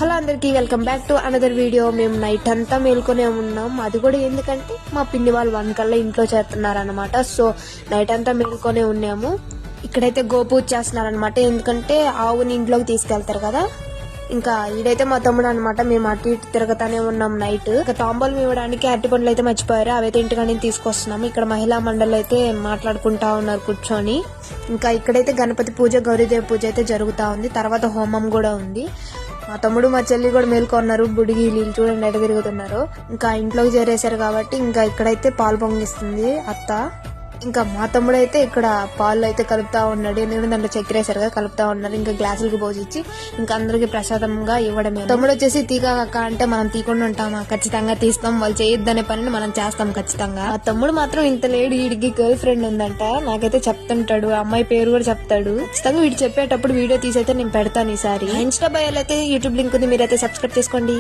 Hello అందరికి welcome back to another video. మేము night అంతా మేల్కొనే ఉన్నాం. అది కూడా ఎందుకంటే మా పిన్ని వాళ్ళు 1 కల్లా ఇంట్లో చేస్తున్నారనమాట. సో నైట్ అంతా మేల్కొనే ఉన్నాము. ఇక్కడైతే గోపూజ చేస్తున్నారనమాట. ఎందుకంటే ఆవుని ఇంట్లోకి తీసుకెళ్తారు కదా. ఇంకా ఈడైతే మా తమ్ముడు అనమాట. మేము అటు ఇటు తిరగతానే ఉన్నాం నైట్. ఇంకా తాంబూలం ఇవ్వడానికి అరటి పండ్లు అయితే మర్చిపోయారు. అవైతే ఇంటికాడ తీసుకొస్తున్నాము. ఇక్కడ మహిళా మండలి అయితే మాట్లాడుకుంటా ఉన్నారు కూర్చొని. ఇంకా ఇక్కడైతే గణపతి పూజ, గౌరీదేవి పూజ అయితే జరుగుతా ఉంది. తర్వాత హోమం కూడా ఉంది. మా తమ్ముడు మా చెల్లి కూడా మేల్కొన్నారు. బుడిగి నీళ్ళు చూడండి ఎడ తిరుగుతున్నారు. ఇంకా ఇంట్లోకి చేరేశారు కాబట్టి ఇంకా ఇక్కడైతే పాలు పొంగిస్తుంది అత్త. ఇంకా మా తమ్ముడు అయితే ఇక్కడ పాలు అయితే కలుపుతా ఉన్నాడు. ఎందుకంటే దాంట్లో చక్కెర వేసారు కదా, కలుపుతా ఉన్నారు. ఇంకా గ్లాసులకి పోసిచ్చి ఇంకా అందరికి ప్రసాదంగా ఇవ్వడమే. తమ్ముడు వచ్చేసి తీగా అక్క అంటే మనం తీకుండా ఉంటామా? ఖచ్చితంగా తీస్తాం. వాళ్ళు చేయొద్దనే పనిని మనం చేస్తాం ఖచ్చితంగా. ఆ తమ్ముడు మాత్రం ఇంత లేడు. వీడికి గర్ల్ ఫ్రెండ్ ఉందంట. నాకైతే చెప్తుంటాడు. అమ్మాయి పేరు కూడా చెప్తాడు. ఖచ్చితంగా వీడు చెప్పేటప్పుడు వీడియో తీసైతే నేను పెడతాను ఈసారి. ఇన్స్టా బయోలో అయితే యూట్యూబ్ లింక్ ఉంది, మీరైతే సబ్స్క్రైబ్ చేసుకోండి.